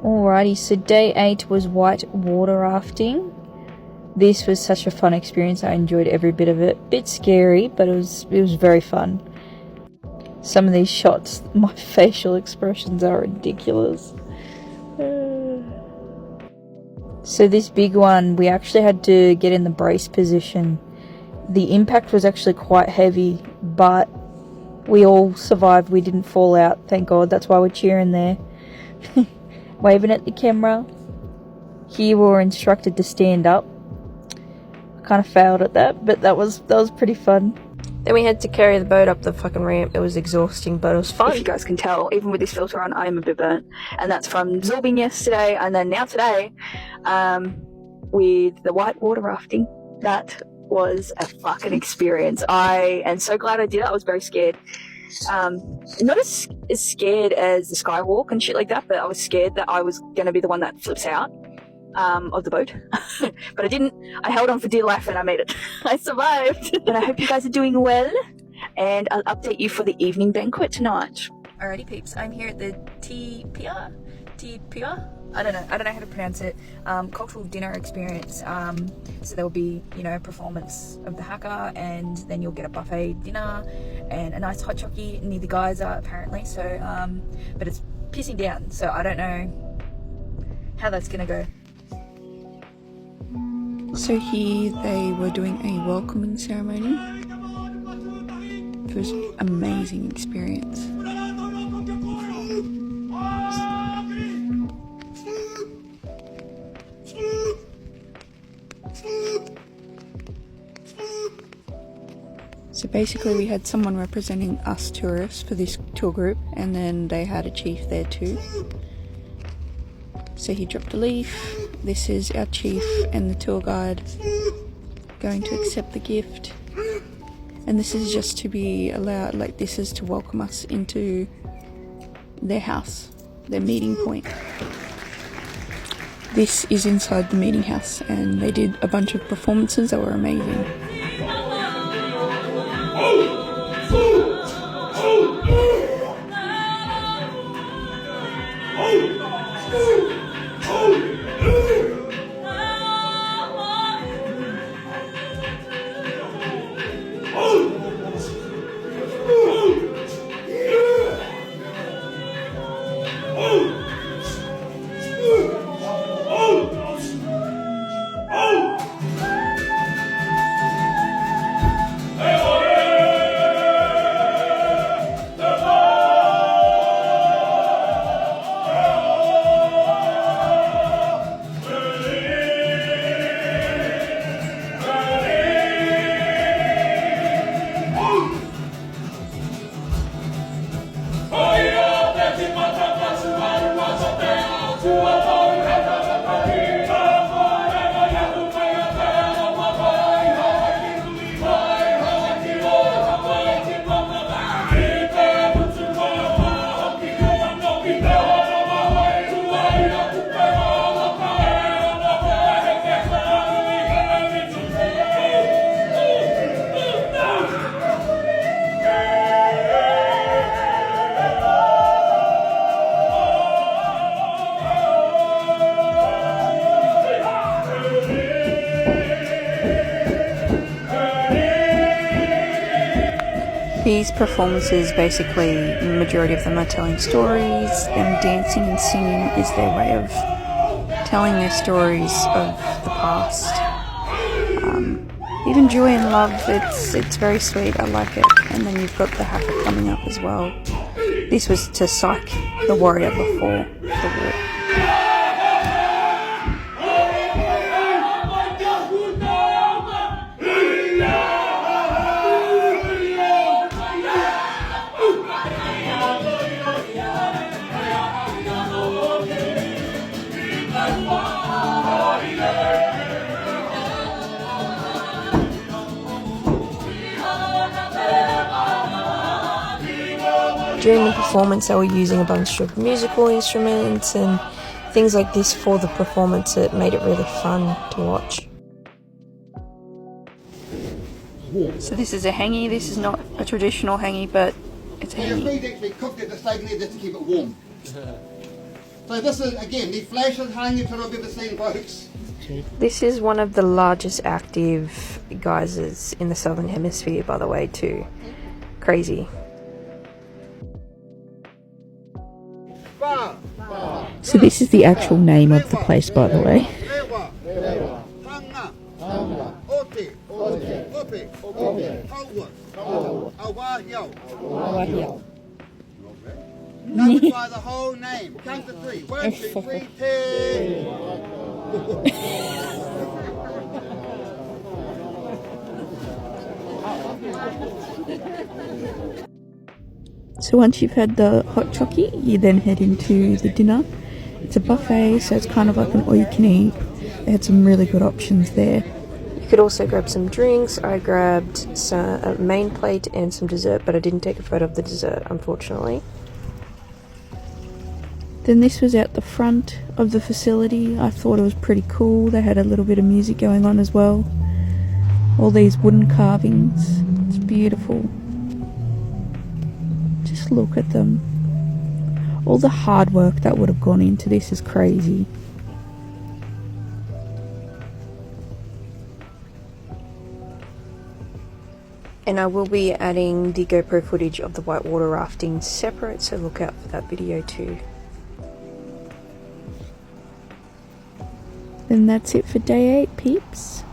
Alrighty, so day 8 was white water rafting. This was such a fun experience. I enjoyed every bit of it. Bit scary, but it was very fun. Some of these shots, my facial expressions are ridiculous. So this big one, we actually had to get in the brace position. The impact was actually quite heavy, but we all survived. We didn't fall out, thank God. That's why we're cheering there. Waving at the camera. Here we were instructed to stand up. I kind of failed at that, but that was pretty fun. Then we had to carry the boat up the fucking ramp. It was exhausting, but it was fun. If you guys can tell, even with this filter on, I am a bit burnt. And that's from Zilbing yesterday, and then now today, with the white water rafting. That was a fucking experience. I am so glad I did it. I was very scared. Not as scared as the skywalk and shit like that, but I was scared that I was going to be the one that flips out of the boat. But I didn't. I held on for dear life and I made it. I survived. And I hope you guys are doing well, and I'll update you for the evening banquet tonight. Alrighty peeps, I'm here at the TPR? I don't know how to pronounce it. Cultural dinner experience. So there'll be, a performance of the haka, and then you'll get a buffet dinner and a nice hot chocolate near the geyser apparently. So, but it's pissing down, so I don't know how that's gonna go. So here they were doing a welcoming ceremony. It was an amazing experience. So basically we had someone representing us tourists for this tour group, and then they had a chief there too. So he dropped a leaf. This is our chief and the tour guide going to accept the gift. And this is just to be allowed, this is to welcome us into their house, their meeting point. This is inside the meeting house, and they did a bunch of performances that were amazing. These performances, basically, the majority of them are telling stories, and dancing and singing is their way of telling their stories of the past. Even joy and love, it's very sweet, I like it. And then you've got the haka coming up as well. This was to psych the warrior before the war. During the performance, they were using a bunch of musical instruments and things like this for the performance. It made it really fun to watch. So this is a hangi. This is not a traditional hangi, but it's a hangi. We cooked it to stay in here just to keep it warm. So this is, again, the flashes hang you've ever seen, folks. This is one of the largest active geysers in the southern hemisphere, by the way, too. Crazy. So this is the actual name of the place, by the way. Now we try the whole name. Count to 3. 1, 2, 3, 10. So once you've had the hot chockey, you then head into the dinner. It's a buffet, so it's kind of like an all-you-can-eat. They had some really good options there. You could also grab some drinks. I grabbed a main plate and some dessert, but I didn't take a photo of the dessert, unfortunately. Then this was out the front of the facility. I thought it was pretty cool. They had a little bit of music going on as well. All these wooden carvings. It's beautiful. Just look at them. All the hard work that would have gone into this is crazy. And I will be adding the GoPro footage of the whitewater rafting separate, so look out for that video too. Then that's it for day 8, peeps.